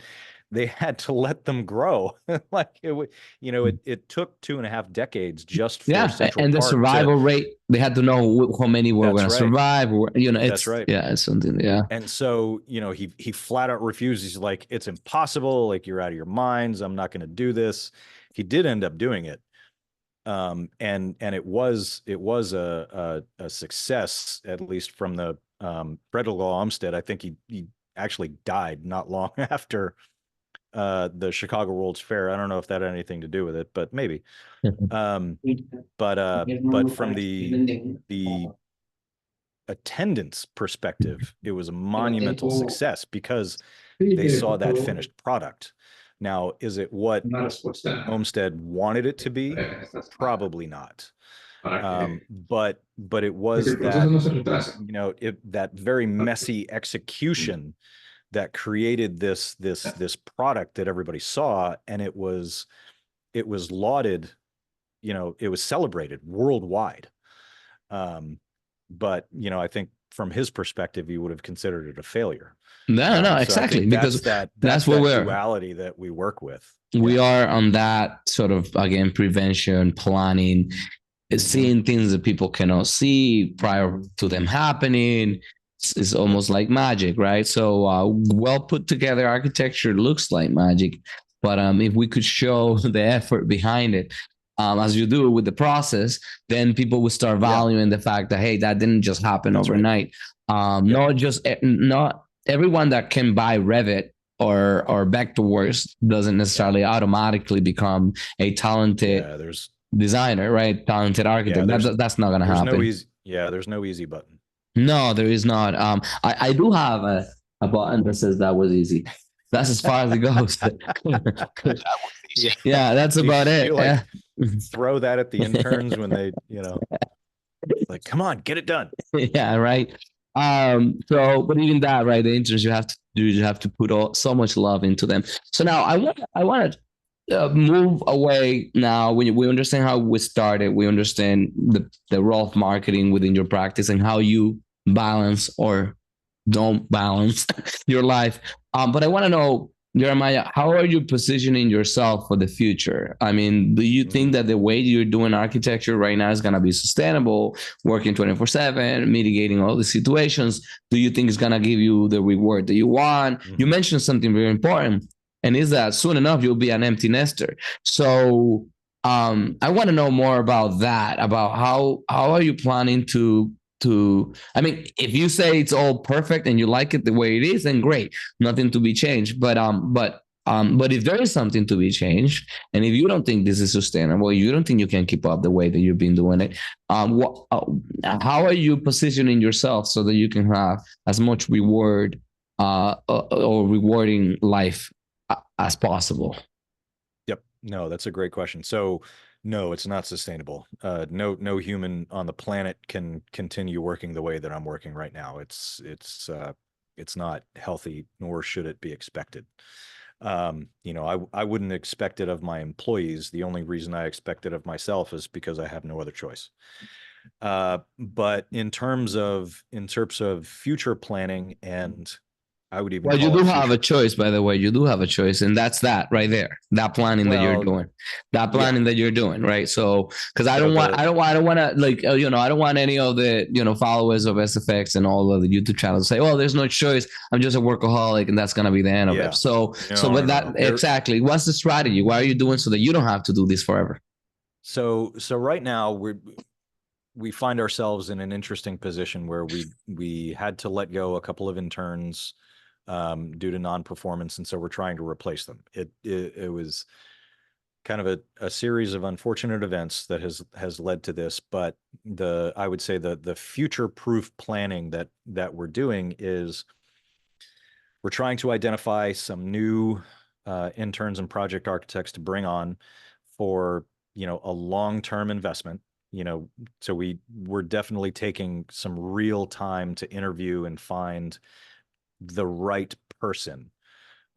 they had to let them grow. Like it took 2.5 decades just for Yeah, Central and the Park to. survival rate, they had to know how many were going That's to right. survive. That's It's right. yeah, it's something. Yeah. And so, he flat out refused. He's like, it's impossible. Like, you're out of your minds. I'm not going to do this. He did end up doing it. And it was a success, at least from the Frederick Law Olmsted. I think he actually died not long after the Chicago World's Fair. I don't know if that had anything to do with it, but maybe. Um, but from the attendance perspective, it was a monumental success because they saw that finished product. Now, is it what Homestead wanted it to be? Probably not. But it was that, that very messy execution that created this product that everybody saw, and it was lauded, it was celebrated worldwide. But I think from his perspective, he would have considered it a failure. No, So exactly, because that's what that we're duality that we work with. we are on that sort of, again, prevention, planning, seeing things that people cannot see prior to them happening. It's almost like magic, right? So well put together architecture looks like magic, but if we could show the effort behind it, as you do with the process, then people will start valuing the fact that, hey, that didn't just happen overnight. Not everyone that can buy Revit or Vectorworks doesn't necessarily automatically become a talented designer, right? Talented architect. That's not going to happen. There's no easy button. No, there is not. I do have a button that says that was easy. That's as far as it goes. Yeah, that's about it. You throw that at the interns when they, like, come on, get it done. Yeah, right. So, but even that, right? The interns, you have to put so much love into them. So now I want to move away now. We understand how we started. We understand the role of marketing within your practice and how you balance or don't balance your life. But I want to know, Jeremiah, how are you positioning yourself for the future? I mean, do you think that the way you're doing architecture right now is going to be sustainable, working 24/7, mitigating all the situations? Do you think it's going to give you the reward that you want? You mentioned something very important, and is that soon enough you'll be an empty nester. So I want to know more about that, about how are you planning to I mean, if you say it's all perfect and you like it the way it is, then great, nothing to be changed. But if there is something to be changed, and if you don't think this is sustainable, you don't think you can keep up the way that you've been doing it, how are you positioning yourself so that you can have as much reward or rewarding life as possible? Yep. No, that's a great question. So no, it's not sustainable. No human on the planet can continue working the way that I'm working right now. It's not healthy, nor should it be expected. I wouldn't expect it of my employees. The only reason I expect it of myself is because I have no other choice. But in terms of future planning, and I would even you call do it have a choice, by the way. You do have a choice, and that's that right there. That planning that you're doing, that you're doing, right? So, because I don't want to like I don't want any of the followers of SFx and all of the YouTube channels to say, "Oh, there's no choice. I'm just a workaholic, and that's gonna be the end of it." So, exactly. What's the strategy? What are you doing so that you don't have to do this forever? So right now we find ourselves in an interesting position where we had to let go a couple of interns due to non-performance, and so we're trying to replace them. It was kind of a series of unfortunate events that has led to this, but I would say the future-proof planning that we're doing is we're trying to identify some new interns and project architects to bring on for a long-term investment. So we're definitely taking some real time to interview and find the right person,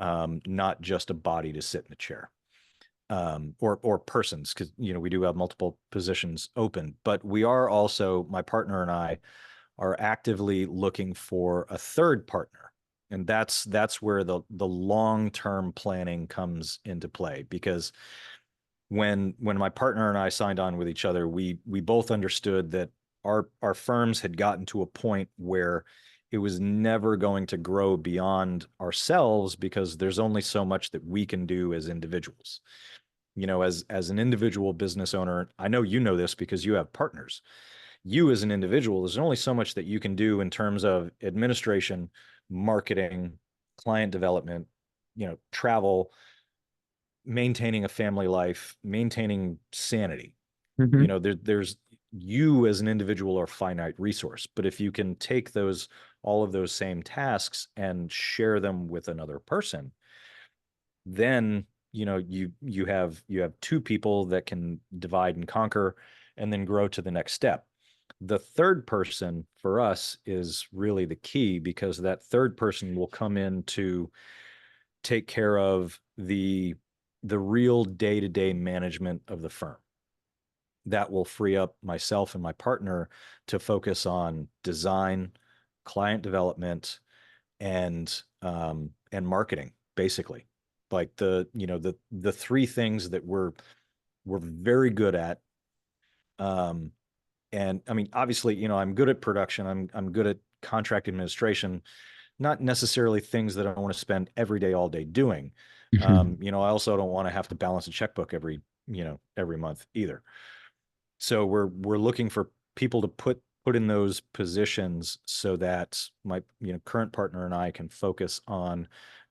not just a body to sit in a chair, or persons, because we do have multiple positions open. But we are also, my partner and I are actively looking for a third partner, and that's where the long-term planning comes into play. Because when my partner and I signed on with each other, we both understood that our firms had gotten to a point where it was never going to grow beyond ourselves, because there's only so much that we can do as individuals. As an individual business owner, I know you know this because you have partners. You as an individual, there's only so much that you can do in terms of administration, marketing, client development, travel, maintaining a family life, maintaining sanity. There's you as an individual are finite resource, but if you can take all of those same tasks and share them with another person, then, you have two people that can divide and conquer and then grow to the next step. The third person for us is really the key, because that third person will come in to take care of the real day-to-day management of the firm. That will free up myself and my partner to focus on design, client development, and marketing, basically. Like the three things that we're very good at. And I mean, obviously, I'm good at production. I'm good at contract administration, not necessarily things that I want to spend every day, all day doing. I also don't want to have to balance a checkbook every month either. So we're looking for people to put in those positions so that my current partner and I can focus on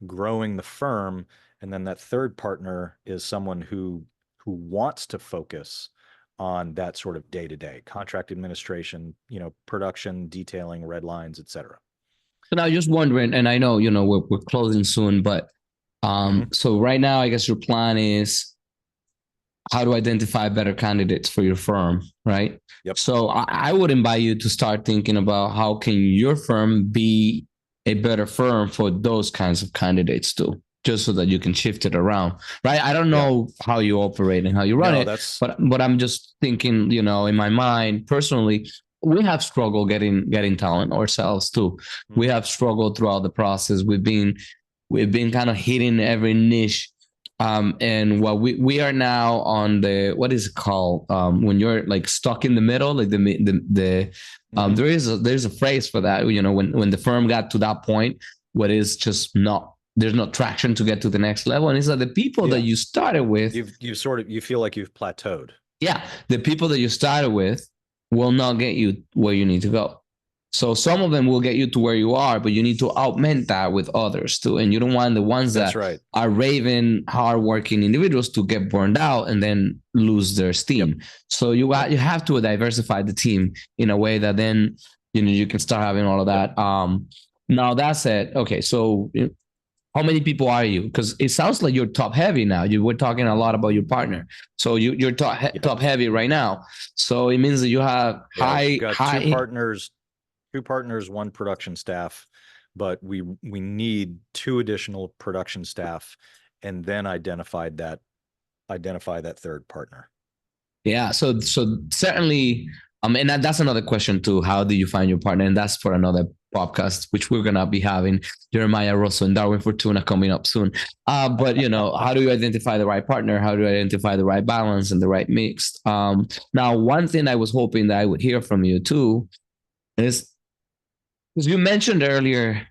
growing the firm. And then that third partner is someone who wants to focus on that sort of day-to-day contract administration, production, detailing, red lines, etc. So now just wondering, and I know, we're closing soon, but so right now, I guess your plan is how to identify better candidates for your firm, right? Yep. So I would invite you to start thinking about how can your firm be a better firm for those kinds of candidates too, just so that you can shift it around, right? I don't know how you operate and how you run it, but I'm just thinking, in my mind personally, we have struggled getting talent ourselves too. We have struggled throughout the process. We've been kind of hitting every niche. And what we are now on the, what is it called? When you're like stuck in the middle, like there's a phrase for that, when the firm got to that point where it's just there's no traction to get to the next level. And it's like the people that you started with, you feel like you've plateaued. Yeah. The people that you started with will not get you where you need to go. So some of them will get you to where you are, but you need to augment that with others too. And you don't want the ones that are raving, hardworking individuals to get burned out and then lose their steam. So you have to diversify the team in a way that then you can start having all of that. Now that said, okay, so how many people are you? Because it sounds like you're top heavy now. You were talking a lot about your partner, so you're top heavy right now. So it means that you have high two partners, one production staff, but we need two additional production staff, and then identify that third partner. Yeah. So certainly, and that's another question too. How do you find your partner? And that's for another podcast, which we're gonna be having Jeremiah Russell and Darwin Fortuna coming up soon. But how do you identify the right partner? How do you identify the right balance and the right mix? Now, one thing I was hoping that I would hear from you too is, because you mentioned earlier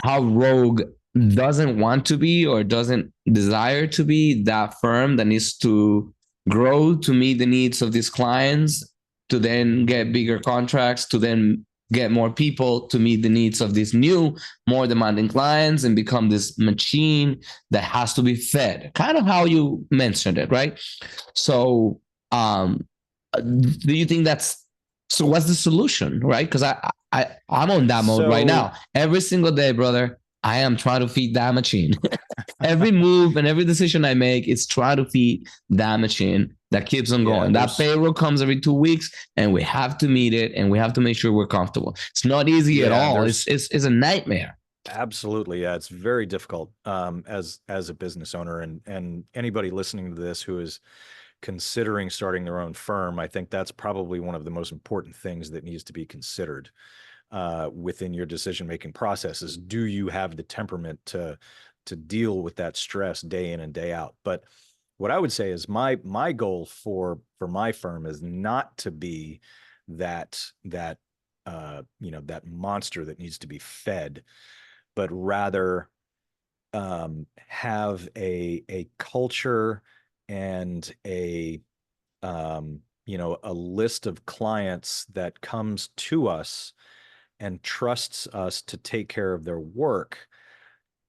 how Rogue doesn't want to be or doesn't desire to be that firm that needs to grow to meet the needs of these clients, to then get bigger contracts, to then get more people to meet the needs of these new, more demanding clients, and become this machine that has to be fed. Kind of how you mentioned it, right? So, do you think so what's the solution, right? Because I'm on that mode right now. Every single day, brother, I am trying to feed that machine. Every move and every decision I make is try to feed that machine that keeps on going. That payroll comes every 2 weeks, and we have to meet it, and we have to make sure we're comfortable. It's not easy at all. It's a nightmare. Absolutely. Yeah. It's very difficult as a business owner, and anybody listening to this who is considering starting their own firm, I think that's probably one of the most important things that needs to be considered within your decision-making process is, do you have the temperament to deal with that stress day in and day out? But what I would say is my goal for my firm is not to be that monster that needs to be fed, but rather have a culture and a list of clients that comes to us and trusts us to take care of their work.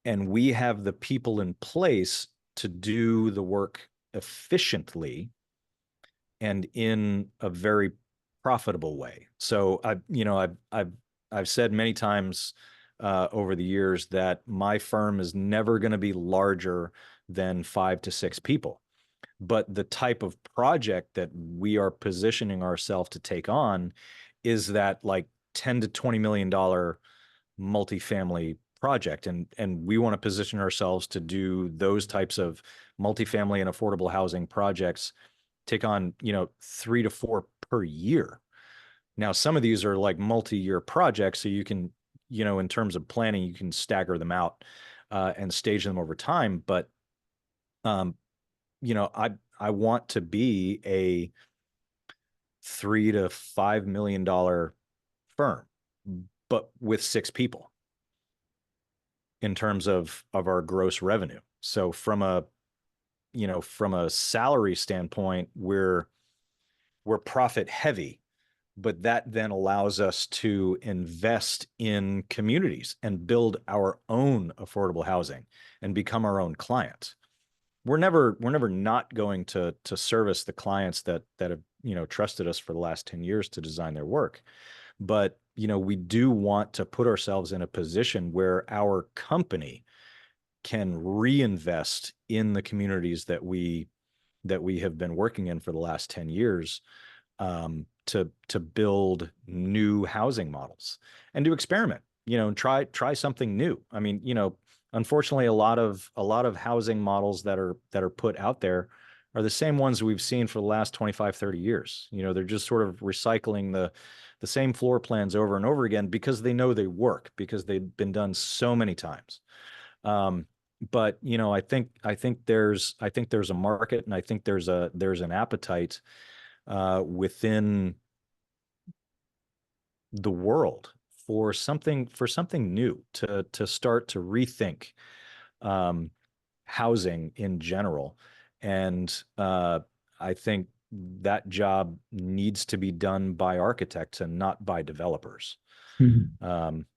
And we have the people in place to do the work efficiently and in a very profitable way. So I've said many times over the years that my firm is never going to be larger than 5 to 6 people. But the type of project that we are positioning ourselves to take on is that like 10 to $20 million multifamily project. And we want to position ourselves to do those types of multifamily and affordable housing projects, take on, 3 to 4 per year. Now, some of these are like multi-year projects, so you can, in terms of planning, you can stagger them out and stage them over time. But, I want to be a $3 to $5 million firm, but with 6 people in terms of our gross revenue. So from a salary standpoint, we're profit heavy, but that then allows us to invest in communities and build our own affordable housing and become our own client. We're never not going to service the clients that have, trusted us for the last 10 years to design their work. But, we do want to put ourselves in a position where our company can reinvest in the communities that we have been working in for the last 10 years, to build new housing models and to experiment, and try something new. I mean, unfortunately, a lot of housing models that are put out there are the same ones we've seen for the last 25, 30 years. They're just sort of recycling the same floor plans over and over again because they know they work, because they've been done so many times. But I think there's a market, and I think there's an appetite within the world for something new, to start to rethink housing in general. And I think that job needs to be done by architects and not by developers. Architect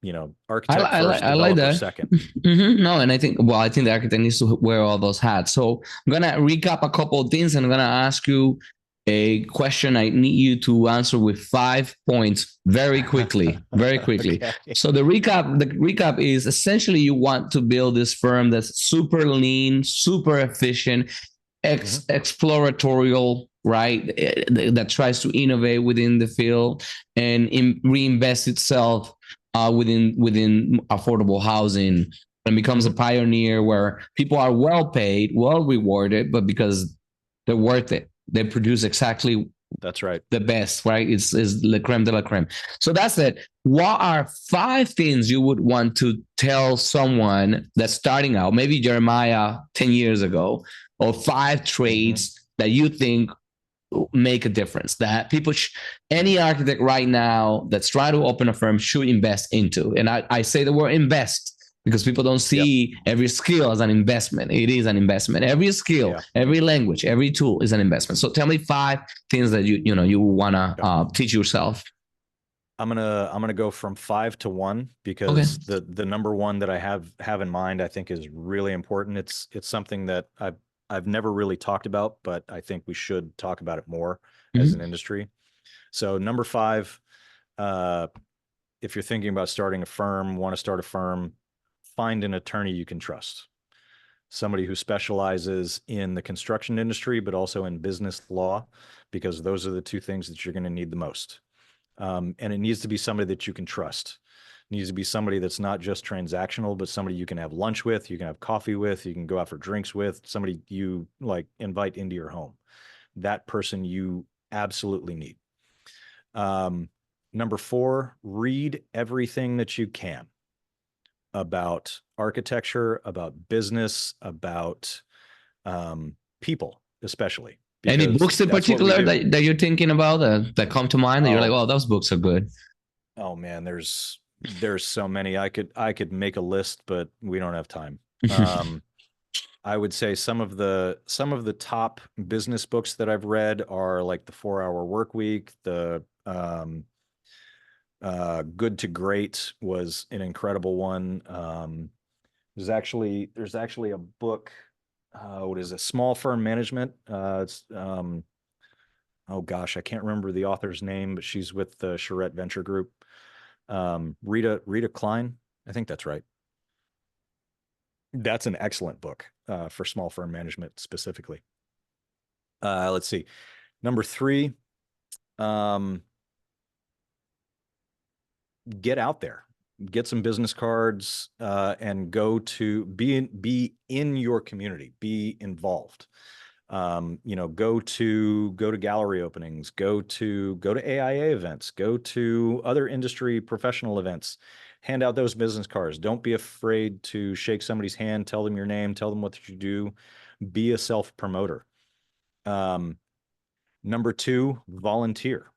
first, I like developer that. second. No, and I think the architect needs to wear all those hats. So I'm gonna recap a couple of things, and I'm gonna ask you a question. I need you to answer with 5 points very quickly, very quickly. Okay. So the recap is essentially you want to build this firm that's super lean, super efficient, exploratorial, right? That tries to innovate within the field and reinvest itself within affordable housing, and becomes a pioneer where people are well paid, well rewarded, but because they're worth it. They produce exactly That's right. the best, right? It's la creme de la creme. So that's it. What are 5 things you would want to tell someone that's starting out, maybe Jeremiah 10 years ago, or 5 traits that you think make a difference, that people, any architect right now that's trying to open a firm should invest into? And I say the word invest because people don't see every skill as an investment. It is an investment. Every skill, every language, every tool is an investment. So tell me 5 things that you want to teach yourself. I'm gonna go from 5 to 1 because the number 1 that I have in mind, I think, is really important. It's something that I've never really talked about, but I think we should talk about it more as an industry. So number 5, if you're thinking about starting a firm, want to start a firm, find an attorney you can trust. Somebody who specializes in the construction industry, but also in business law, because those are the 2 things that you're going to need the most. And it needs to be somebody that you can trust. It needs to be somebody that's not just transactional, but somebody you can have lunch with, you can have coffee with, you can go out for drinks with, somebody you like invite into your home. That person you absolutely need. Number 4, read everything that you can about architecture, about business, about people, especially. Any books in particular that you're thinking about that come to mind that you're like, oh, those books are good? Oh man, there's so many. I could make a list, but we don't have time. I would say some of the top business books that I've read are like the 4-Hour Workweek. The Good to Great was an incredible one. There's actually a book. What is it? Small Firm Management. It's oh gosh, I can't remember the author's name, but she's with the Curate Venture Group. Rita Klein, I think that's right. That's an excellent book for small firm management specifically. Let's see. Number 3, get out there, get some business cards, and go to be in your community, be involved. Go to gallery openings, go to AIA events, go to other industry professional events, hand out those business cards. Don't be afraid to shake somebody's hand, tell them your name, tell them what you do, be a self-promoter. Number 2, volunteer.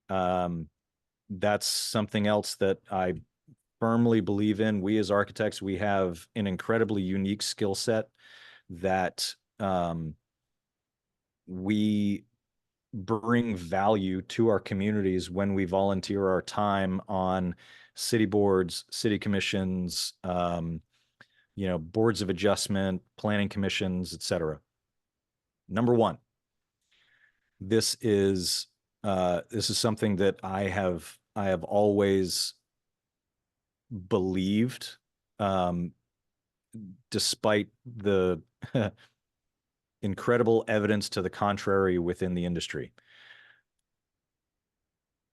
That's something else that I firmly believe in. We as architects, we have an incredibly unique skill set that we bring value to our communities when we volunteer our time on city boards, city commissions, boards of adjustment, planning commissions, etc. Number 1, this is something that I have always believed, despite the incredible evidence to the contrary within the industry.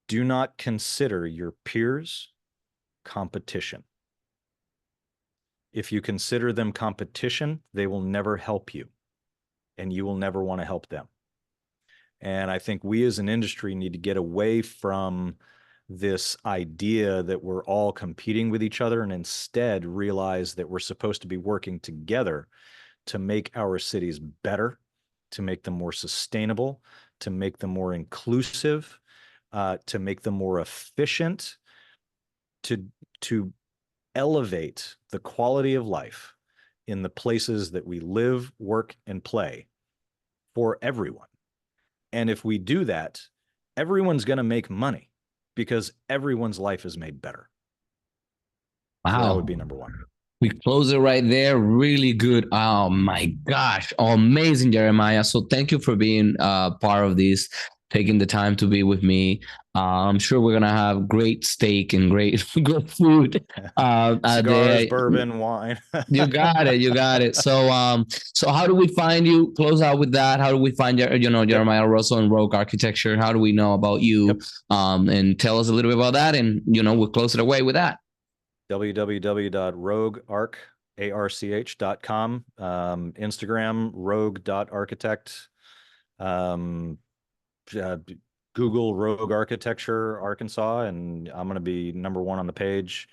Do not consider your peers competition. If you consider them competition, they will never help you, and you will never want to help them. And I think we as an industry need to get away from this idea that we're all competing with each other, and instead realize that we're supposed to be working together to make our cities better, to make them more sustainable, to make them more inclusive, to make them more efficient, to elevate the quality of life in the places that we live, work, and play for everyone. And if we do that, everyone's going to make money because everyone's life is made better. Wow. So that would be number 1. We close it right there. Really good. Oh my gosh. Amazing, Jeremiah. So thank you for being part of this, taking the time to be with me. I'm sure we're going to have great steak and great good food. Cigars, bourbon, wine. You got it. You got it. So how do we find you? Close out with that. How do we find Jeremiah Russell and Rogue Architecture? How do we know about you? Yep. And tell us a little bit about that. And, we'll close it away with that. www.roguearch.com, Instagram, rogue.architect, Google Rogue Architecture Arkansas, and I'm going to be number 1 on the page.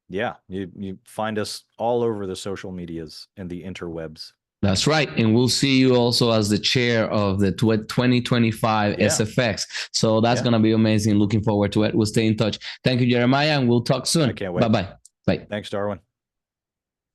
Yeah, you find us all over the social medias and the interwebs. That's right. And we'll see you also as the chair of the 2025 SFx. So that's going to be amazing. Looking forward to it. We'll stay in touch. Thank you, Jeremiah, and we'll talk soon. I can't wait. Bye-bye. Bye. Thanks, Darwin.